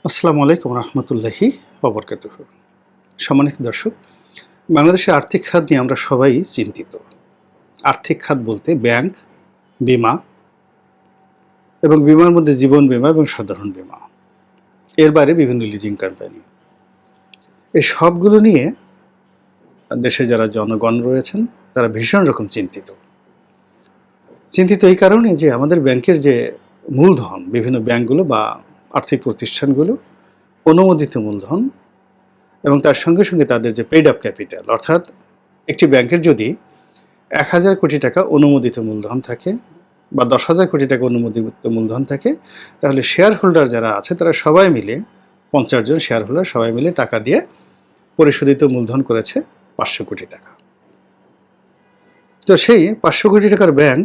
আসসালামু আলাইকুম রহমতুল্লাহি ওবরকাতুহু। সম্মানিত দর্শক, বাংলাদেশের আর্থিক খাত নিয়ে আমরা সবাই চিন্তিত। আর্থিক খাত বলতে ব্যাংক, বীমা এবং বীমার মধ্যে জীবন বীমা এবং সাধারণ বীমা, এর বাইরে বিভিন্ন লিজিং কোম্পানি, এই সবগুলো নিয়ে দেশে যারা জনগণ রয়েছেন তারা ভীষণ রকম চিন্তিত। এই কারণে যে আমাদের ব্যাংকের যে মূলধন, বিভিন্ন ব্যাংকগুলো বা আর্থিক প্রতিষ্ঠানগুলো অনুমোদিত মূলধন এবং তার সঙ্গে সঙ্গে তাদের যে পেইড আপ ক্যাপিটাল, অর্থাৎ একটি ব্যাংকের যদি ১,০০০ কোটি টাকা অনুমোদিত মূলধন থাকে বা ১০,০০০ কোটি টাকা অনুমোদিত মূলধন থাকে, তাহলে শেয়ার হোল্ডার যারা আছে তারা সবাই মিলে ৫০ জন শেয়ার হোল্ডার সবাই মিলে টাকা দিয়ে পরিশোধিত মূলধন করেছে ৫০০ কোটি টাকা। তো সেই ৫০০ কোটি টাকার ব্যাংক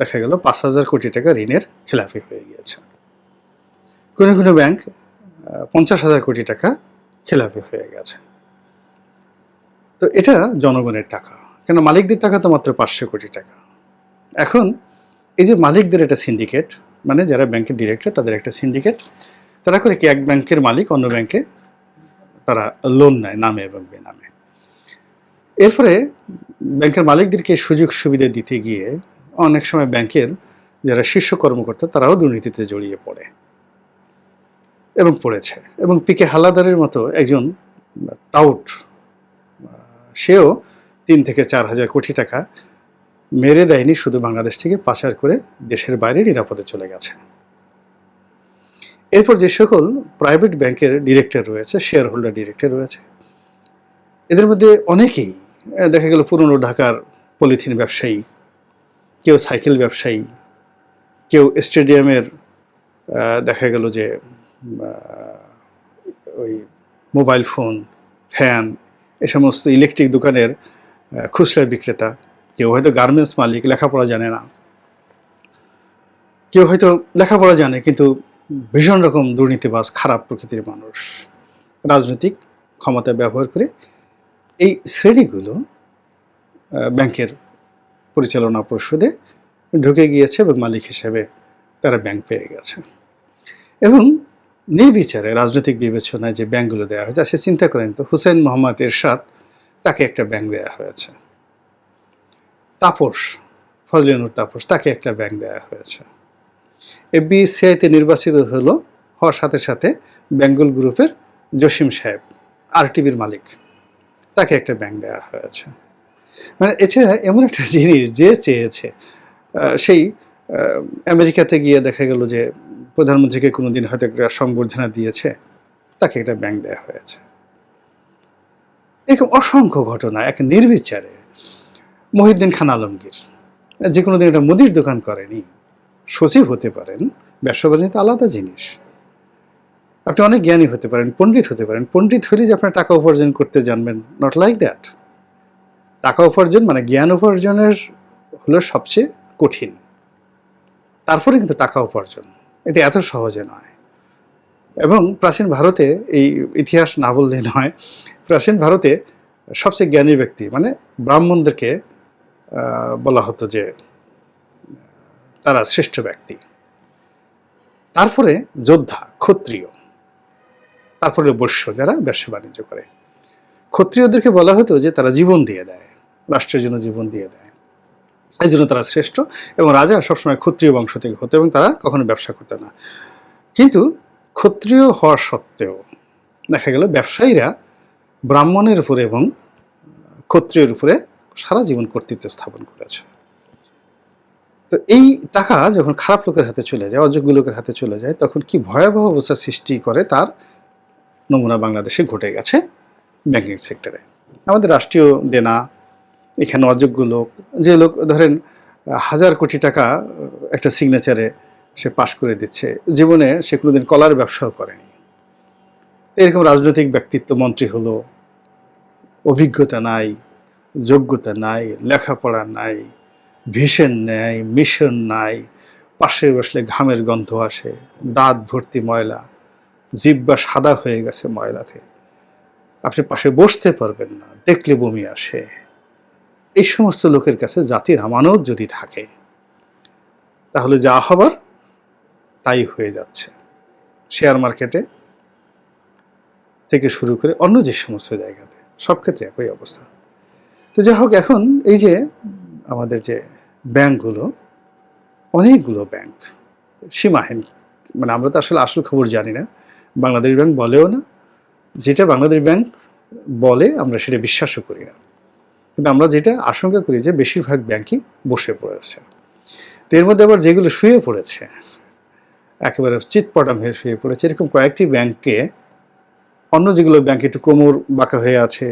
দেখা গেল ৫,০০০ কোটি টাকা ঋণের খেলাপি হয়ে গিয়েছে। কোনো কোনো ব্যাংক ৫০,০০০ কোটি টাকা খেলাপি হয়ে গেছে। তো এটা জনগণের টাকা, কেন মালিকদের টাকা তো মাত্র ৫০০ কোটি টাকা। এখন এই যে মালিকদের একটা সিন্ডিকেট, মানে যারা ব্যাংকের ডিরেক্টর তাদের একটা সিন্ডিকেট, তারা করে কি এক ব্যাংকের মালিক অন্য ব্যাংকে তারা লোন নেয় নামে এবং বেনামে। এরপরে ব্যাংকের মালিকদেরকে সুযোগ সুবিধা দিতে গিয়ে অনেক সময় ব্যাংকের যারা শীর্ষ কর্মকর্তা তারাও দুর্নীতিতে জড়িয়ে পড়ে এবং পড়েছে। এবং পিকে হালাদারের মতো একজন টাউট, সেও ৩ থেকে ৪,০০০ কোটি টাকা মেরে দেয়নি, শুধু বাংলাদেশ থেকে পাচার করে দেশের বাইরে নিরাপদে চলে গেছে। এরপর যে সকল প্রাইভেট ব্যাংকের ডিরেক্টর রয়েছে, শেয়ার হোল্ডার ডিরেক্টর রয়েছে, এদের মধ্যে অনেকেই দেখা গেল পুরনো ঢাকার পলিথিন ব্যবসায়ী, কেউ সাইকেল ব্যবসায়ী, কেউ স্টেডিয়ামের দেখা গেল যে ওই মোবাইল ফোন, ফ্যান, এ সমস্ত ইলেকট্রিক দোকানের খুচরা বিক্রেতা, কেউ হয়তো গার্মেন্টস মালিক, লেখাপড়া জানে না, কেউ হয়তো লেখাপড়া জানে কিন্তু ভীষণ রকম দুর্নীতিবাজ, খারাপ প্রকৃতির মানুষ, রাজনৈতিক ক্ষমতা ব্যবহার করে এই শ্রেণীগুলো ব্যাংকের পরিচালনা পর্ষদে ঢুকে গিয়েছে এবং মালিক হিসেবে তারা ব্যাংক পেয়ে গেছে। এবং নির্বিচারে রাজনৈতিক বিবেচনায় যে ব্যাংকগুলো দেওয়া হয়েছে, সে চিন্তা করেন তো, হুসেন মোহাম্মদ এরশাদ, তাকে একটা ব্যাংক দেওয়া হয়েছে। তাপস, ফজলিনুর তাপস, তাকে একটা ব্যাংক দেওয়া হয়েছে। এফবিসিআইতে নির্বাচিত হওয়ার সাথে সাথে বেঙ্গল গ্রুপের জসিম সাহেব, আরটিভির মালিক, তাকে একটা ব্যাংক দেওয়া হয়েছে। মানে এছাড়া এমন একটা জিনিস যে চেয়েছে, সেই আমেরিকাতে গিয়ে দেখা গেল যে প্রধানমন্ত্রীকে কোনোদিন হয়তো একটা সংবর্ধনা দিয়েছে, তাকে একটা ব্যাংক দেওয়া হয়েছে। এরকম অসংখ্য ঘটনা এক নির্বিচারে। মহিউদ্দিন খান আলমগীর যে কোনোদিন একটা মুদির দোকান করেনি, সচিব হতে পারেন, ব্যবসা বাণিজ্য আলাদা জিনিস। আপনি অনেক জ্ঞানী হতে পারেন, পণ্ডিত হতে পারেন, পণ্ডিত হলে যে আপনার টাকা উপার্জন করতে জানবেন, নট লাইক দ্যাট। টাকা উপার্জন মানে জ্ঞান উপার্জনের হলো সবচেয়ে কঠিন, তারপরে কিন্তু টাকা উপার্জন, এটা এত সহজে নয়। এবং প্রাচীন ভারতে, এই ইতিহাস না বললে নয়, প্রাচীন ভারতে সবচেয়ে জ্ঞানী ব্যক্তি মানে ব্রাহ্মণদেরকে বলা হতো যে তারা শ্রেষ্ঠ ব্যক্তি, তারপরে যোদ্ধা, ক্ষত্রিয়, তারপরে বৈশ্য যারা ব্যবসা বাণিজ্য করে। ক্ষত্রিয়দেরকে বলা হতো যে তারা জীবন দিয়ে দেয়, রাষ্ট্রের জন্য জীবন দিয়ে দেয়, এই জন্য তারা শ্রেষ্ঠ। এবং রাজা সবসময় ক্ষত্রিয় বংশ থেকে হতো এবং তারা কখনো ব্যবসা করতো না। কিন্তু ক্ষত্রিয় হওয়া সত্ত্বেও দেখা গেল ব্যবসায়ীরা ব্রাহ্মণের উপরে এবং ক্ষত্রিয়ের উপরে সারা জীবন কর্তৃত্ব স্থাপন করেছে। তো এই টাকা যখন খারাপ লোকের হাতে চলে যায়, অযোগ্য লোকের হাতে চলে যায়, তখন কি ভয়াবহ অবস্থার সৃষ্টি করে তার নমুনা বাংলাদেশে ঘটে গেছে ব্যাংকিং সেক্টরে। আমাদের রাষ্ট্রীয় দেনা, এখানে অযোগ্য লোক, যে লোক ধরেন ১,০০০ কোটি টাকা একটা সিগনেচারে সে পাশ করে দিচ্ছে, জীবনে সে কোনোদিন কলার ব্যবসাও করেনি, এরকম রাজনৈতিক ব্যক্তিত্ব মন্ত্রী হলো, অভিজ্ঞতা নাই, যোগ্যতা নাই, লেখাপড়া নাই, ভিশন নাই, মিশন নাই, পাশে বসলে ঘামের গন্ধ আসে, দাঁত ভর্তি ময়লা, জিহ্বা সাদা হয়ে গেছে ময়লাতে, আপনি পাশে বসতে পারবেন না, দেখলে বমি আসে। এই সমস্ত লোকের কাছে জাতির আমানত যদি থাকে, তাহলে যা হবার তাই হয়ে যাচ্ছে। শেয়ার মার্কেটে থেকে শুরু করে অন্য যে সমস্ত জায়গাতে সব ক্ষেত্রে একই অবস্থা। তো যাই হোক, এখন এই যে আমাদের যে ব্যাংকগুলো, অনেকগুলো ব্যাংক সীমাহীন, মানে আমরা তো আসলে আসল খবর জানি না, বাংলাদেশ ব্যাংক বলেও না, যেটা বাংলাদেশ ব্যাংক বলে আমরা সেটা বিশ্বাসও করি না। কিন্তু আমরা যেটা আশঙ্কা করি যে বেশিরভাগ ব্যাংকই বসে পড়েছে। তো এর মধ্যে আবার যেগুলো শুয়ে পড়েছে, একেবারে চিৎপটাং হয়ে শুয়ে পড়েছে, এরকম কয়েকটি ব্যাংককে, অন্য যেগুলো ব্যাংক একটু কোমর বাঁকা হয়ে আছে,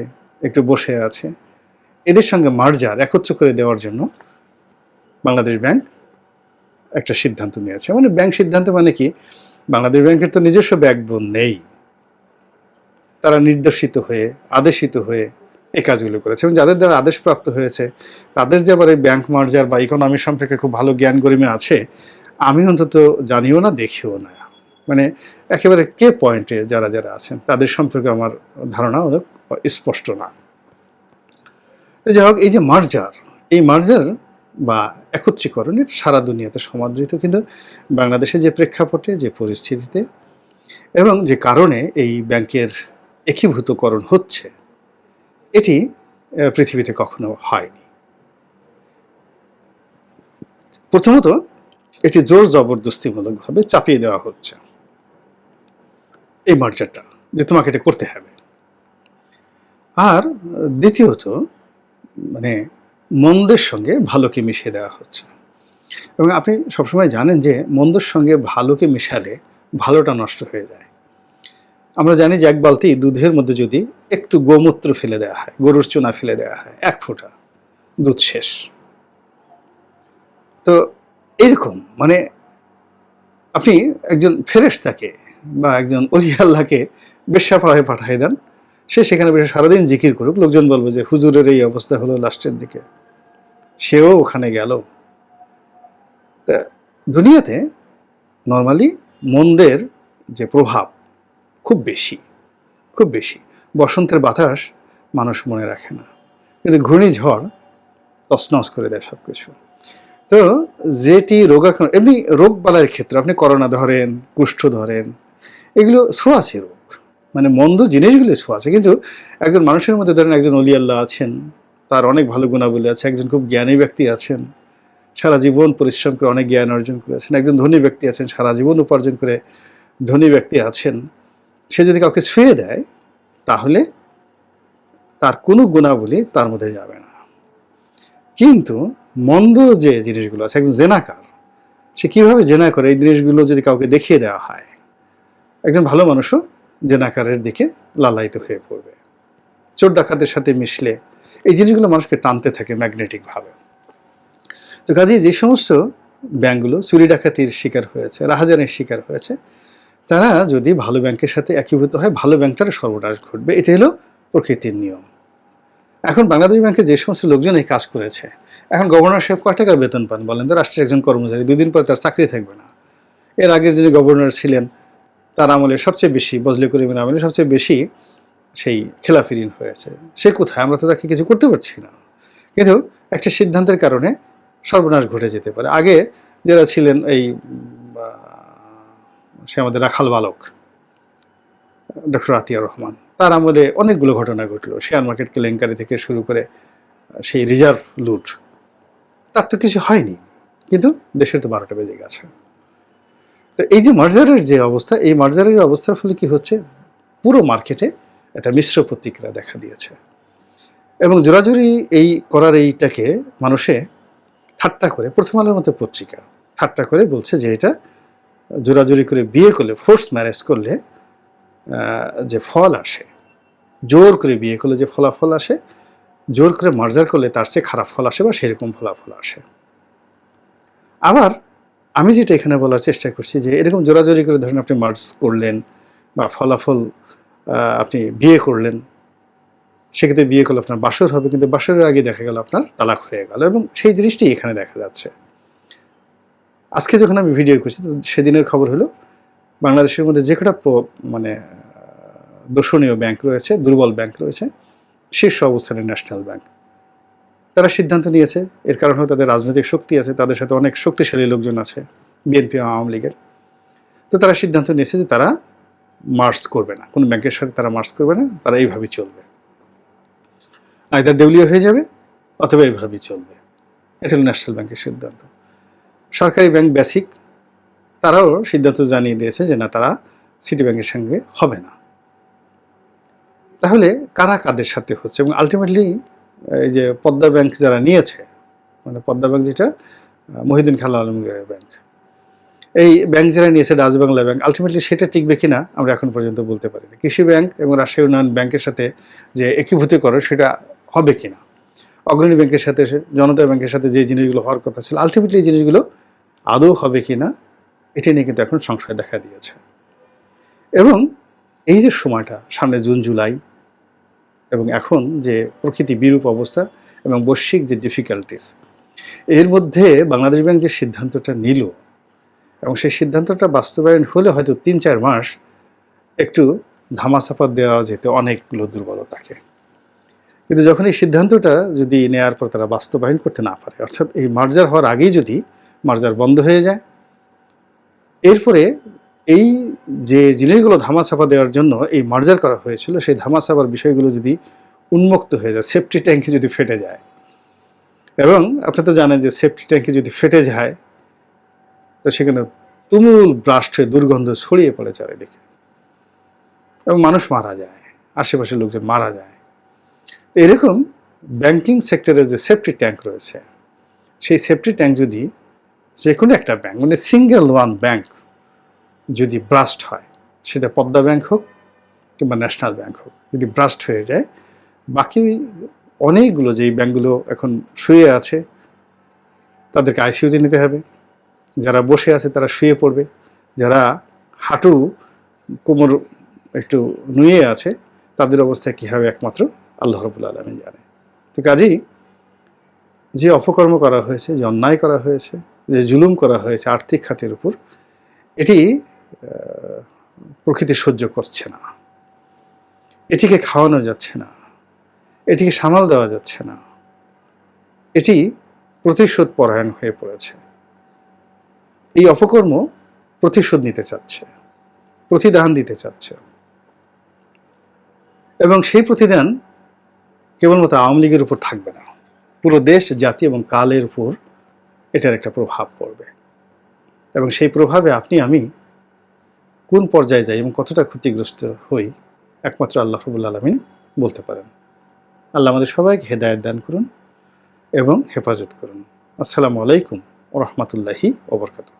একটু বসে আছে, এদের সঙ্গে মার্জার একত্র করে দেওয়ার জন্য বাংলাদেশ ব্যাংক একটা সিদ্ধান্ত নিয়েছে। মানে ব্যাংক সিদ্ধান্ত মানে কি, বাংলাদেশ ব্যাংকের তো নিজস্ব ব্যাকবোন নেই, তারা নির্দেশিত হয়ে, আদেশিত হয়ে এই কাজগুলো করেছে। এবং যাদের দ্বারা আদেশপ্রাপ্ত হয়েছে তাদের যে আবার এই ব্যাংক মার্জার বা ইকোনমি সম্পর্কে খুব ভালো জ্ঞান গরিমে আছে, আমি অন্তত জানিও না, দেখিও না। মানে একেবারে কে পয়েন্টে যারা যারা আছেন তাদের সম্পর্কে আমার ধারণা অনেক স্পষ্ট না। তো যাই হোক, এই যে মার্জার, এই মার্জার বা একত্রীকরণের সারা দুনিয়াতে সমাদৃত, কিন্তু বাংলাদেশে যে প্রেক্ষাপটে, যে পরিস্থিতিতে এবং যে কারণে এই ব্যাংকের একীভূতকরণ হচ্ছে, এটি পৃথিবীতে কখনো হয়নি। প্রথমত, এটি জোর জবরদস্তিমূলকভাবে চাপিয়ে দেওয়া হচ্ছে এই মার্জারটা, যে তোমাকে এটা করতে হবে। আর দ্বিতীয়ত, মানে মন্দের সঙ্গে ভালোকে মিশিয়ে দেওয়া হচ্ছে। এবং আপনি সবসময় জানেন যে মন্দর সঙ্গে ভালোকে মিশালে ভালোটা নষ্ট হয়ে যায়। আমরা জানি যে এক বালতি দুধের মধ্যে যদি একটু গোমূত্র ফেলে দেওয়া হয়, গরুর চুনা ফেলে দেওয়া হয়, এক ফোঁটা, দুধ শেষ। তো এরকম, মানে আপনি একজন ফেরেশতাকে বা একজন ওলি আল্লাহকে বেশ্যাপাড়ায় পাঠিয়ে দেন, সে সেখানে বসে সারাদিন জিকির করুক, লোকজন বলবে যে হুজুরের এই অবস্থা হলো লাস্টের দিকে, সেও ওখানে গেল। তা দুনিয়াতে নর্মালি মন্দের যে প্রভাব খুব বেশি, খুব বেশি। বসন্তের বাতাস মানুষ মনে রাখে না, কিন্তু ঘূর্ণিঝড় তছনছ করে দেয় সব কিছু। তো যেটি রোগাক্রান্ত, এমনি রোগ বালাইয়ের ক্ষেত্রে আপনি করোনা ধরেন, কুষ্ঠ ধরেন, এগুলো ছোঁয়াচে রোগ, মানে মন্দ জিনিসগুলো ছোঁয়াচে। কিন্তু একজন মানুষের মধ্যে ধরেন একজন অলি আল্লাহ আছেন, তার অনেক ভালো গুণাবলী আছে, একজন খুব জ্ঞানী ব্যক্তি আছেন, সারা জীবন পরিশ্রম করে অনেক জ্ঞান অর্জন করেছেন, একজন ধনী ব্যক্তি আছেন, সারা জীবন উপার্জন করে ধনী ব্যক্তি আছেন, সে যদি কাউকে ছুঁয়ে দেয় তাহলে তার কোনো গুণাবলী তার মধ্যে যাবে না। কিন্তু মন্দ যে জিনিসগুলো আছে, একজন জেনাকার, সে কিভাবে জেনা করে, এই জিনিসগুলো যদি কাউকে দেখিয়ে দেওয়া হয়, একজন ভালো মানুষও জেনাকারের দিকে লালায়িত হয়ে পড়বে। চোর ডাকাতের সাথে মিশলে এই জিনিসগুলো মানুষকে টানতে থাকে ম্যাগনেটিকভাবে। তো কাজেই যে সমস্ত ব্যাংকগুলো চুরি ডাকাতির শিকার হয়েছে, রাহাজানির শিকার হয়েছে, তারা যদি ভালো ব্যাংকের সাথে একীভূত হয়, ভালো ব্যাংকটার সর্বনাশ ঘটবে। এটা হলো প্রকৃতির নিয়ম। এখন বাংলাদেশ ব্যাংকে যে সমস্ত লোকজন এই কাজ করেছে, এখন গভর্নর সাহেব কয় টাকা বেতন পান বলেন তো? রাষ্ট্রের একজন কর্মচারী, 2 দিন পরে তার চাকরি থাকবে না। এর আগের যিনি গভর্নর ছিলেন তার আমলে সবচেয়ে বেশি, বজলে করিমের আমলে সবচেয়ে বেশি সেই খেলাফি ঋণ হয়েছে। সে কোথায়? আমরা তো তাকে কিছু করতে পারছি না। কিন্তু একটা সিদ্ধান্তের কারণে সর্বনাশ ঘটে যেতে পারে। আগে যারা ছিলেন, এই সে আমাদের রাখাল বালক ডক্টর আতিয়ার রহমান, তার আমলে অনেকগুলো ঘটনা ঘটলো, শেয়ার মার্কেট কেলেঙ্কারি থেকে শুরু করে সেই রিজার্ভ লুট, তার তো কিছু হয়নি, কিন্তু দেশের তো 12টা বেজে গেছে। তো এই যে মার্জারের যে অবস্থা, এই মার্জারের অবস্থার ফলে কি হচ্ছে, পুরো মার্কেটে একটা মিশ্র প্রতিক্রিয়া দেখা দিয়েছে। এবং জোরাজুরি এই করার এইটাকে মানুষে ঠাট্টা করে, প্রথম আলোর মতো পত্রিকা ঠাট্টা করে বলছে যে এটা জোরাজুরি করে বিয়ে করলে, ফোর্স ম্যারেজ করলে যে ফল আসে, জোর করে বিয়ে করলে যে ফলাফল আসে, জোর করে মার্জার করলে তার চেয়ে খারাপ ফল আসে বা সেরকম ফলাফল আসে। আবার আমি যেটা এখানে বলার চেষ্টা করছি যে এরকম জোরাজোরি করে ধরেন আপনি মার্জ করলেন বা ফলাফল আপনি বিয়ে করলেন, সেক্ষেত্রে বিয়ে করলে আপনার বাসর হবে, কিন্তু বাসরের আগে দেখা গেল আপনার তালাক হয়ে গেল, এবং সেই জিনিসটি এখানে দেখা যাচ্ছে। আজকে যখন আমি ভিডিও করছি সেদিনের খবর হলো বাংলাদেশের মধ্যে যে কটা মানে দর্শনীয় ব্যাংক রয়েছে, দুর্বল ব্যাংক রয়েছে, শীর্ষ অবস্থানে ন্যাশনাল ব্যাংক। তারা সিদ্ধান্ত নিয়েছে, এর কারণ হলো তাদের রাজনৈতিক শক্তি আছে, তাদের সাথে অনেক শক্তিশালী লোকজন আছে, বিএনপি আওয়ামী লীগের। তো তারা সিদ্ধান্ত নিয়েছে যে তারা মার্জ করবে না, কোনো ব্যাংকের সাথে তারা মার্জ করবে না, তারা এইভাবেই চলবে, আইদার দেউলিয়া হয়ে যাবে অথবা এইভাবেই চলবে। এটা হলো ন্যাশনাল ব্যাংকের সিদ্ধান্ত। সরকারি ব্যাংক বেসিক তারাও সিদ্ধান্ত জানিয়ে দিয়েছে যে না, তারা সিটি ব্যাংকের সঙ্গে হবে না। তাহলে কারা কাদের সাথে হচ্ছে? এবং আলটিমেটলি এই যে পদ্মা ব্যাংক যারা নিয়েছে, মানে পদ্মা ব্যাংক যেটা মহিউদ্দিন খান আলমগীরের ব্যাংক, এই ব্যাংক যারা নিয়েছে ডাচ বাংলা ব্যাংক, আলটিমেটলি সেটা টিকবে কিনা আমরা এখন পর্যন্ত বলতে পারি না। কৃষি ব্যাংক এবং রাষ্ট্রীয় উন্নয়ন ব্যাংকের সাথে যে একীভূতকরণ সেটা হবে কিনা, অগ্রণী ব্যাংকের সাথে জনতা ব্যাংকের সাথে যে জিনিসগুলো হওয়ার কথা ছিল, আলটিমেটলি এই জিনিসগুলো আদৌ হবে কিনা এটা নিয়ে কিন্তু এখন সংশয় দেখা দিয়েছে। এবং এই যে সময়টা সামনে জুন জুলাই এবং এখন যে প্রকৃতি বিরূপ অবস্থা এবং বৈশ্বিক যে ডিফিকাল্টিস, এর মধ্যে বাংলাদেশ ব্যাংক যে সিদ্ধান্তটা নিল এবং সেই সিদ্ধান্তটা বাস্তবায়ন হলে হয়তো ৩-৪ মাস একটু ধামাচাপা দেওয়া যেত অনেকগুলো দুর্বলতাকে। কিন্তু যখন এই সিদ্ধান্তটা যদি নেওয়ার পর তারা বাস্তবায়ন করতে না পারে, অর্থাৎ এই মার্জার হওয়ার আগেই যদি মার্জার বন্ধ হয়ে যায়, এরপরে এই যে জিনিসগুলো ধামাচাপা দেওয়ার জন্য এই মার্জার করা হয়েছিল সেই ধামাচাপার বিষয়গুলো যদি উন্মুক্ত হয়ে যায়, সেফটি ট্যাঙ্কি যদি ফেটে যায়, এবং আপনি তো জানেন যে সেফটি ট্যাঙ্কি যদি ফেটে যায় তো সেখানে তুমুল ব্রাস্ট হয়ে দুর্গন্ধ ছড়িয়ে পড়ে চারিদিকে এবং মানুষ মারা যায়, আশেপাশের লোকজন মারা যায়। এরকম ব্যাংকিং সেক্টরের যে সেফটি ট্যাঙ্ক রয়েছে, সেই সেফটি ট্যাঙ্ক যদি যে কোনো একটা ব্যাংক, মানে সিঙ্গেল ওয়ান ব্যাংক যদি ব্রাস্ট হয়, সেটা পদ্মা ব্যাংক হোক কিংবা ন্যাশনাল ব্যাংক হোক, যদি ব্রাস্ট হয়ে যায়, বাকি অনেকগুলো যেই ব্যাংকগুলো এখন শুয়ে আছে তাদেরকে আইসিইউতে নিতে হবে, যারা বসে আছে তারা শুয়ে পড়বে, যারা হাঁটু কোমর একটু নুয়ে আছে তাদের অবস্থা কী হবে একমাত্র আল্লাহ রাব্বুল আলামিন জানে। তো কাজেই যে অপকর্ম করা হয়েছে, যে অন্যায় করা হয়েছে, যে জুলুম করা হয়েছে আর্থিক খাতের উপর, এটি প্রকৃতি সহ্য করছে না, এটিকে খাওয়ানো যাচ্ছে না, এটিকে সামাল দেওয়া যাচ্ছে না, এটি প্রতিশোধ পরায়ণ হয়ে পড়েছে। এই অপকর্ম প্রতিশোধ নিতে চাচ্ছে, প্রতিদান দিতে চাচ্ছে, এবং সেই প্রতিদান কেবলমাত্র আওয়ামী লীগের উপর থাকবে না, পুরো দেশ, জাতি এবং কালের উপর এটার একটা প্রভাব পড়বে। এবং সেই প্রভাবে আপনি আমি কোন পর্যায়ে যাই এবং কতটা ক্ষতিগ্রস্ত হই একমাত্র আল্লাহ রাব্বুল আলামিন বলতে পারেন। আল্লাহ আমাদের সবাইকে হেদায়েত দান করুন এবং হেফাজত করুন। আসসালামু আলাইকুম ওয়া রাহমাতুল্লাহি ওয়া বারাকাতুহু।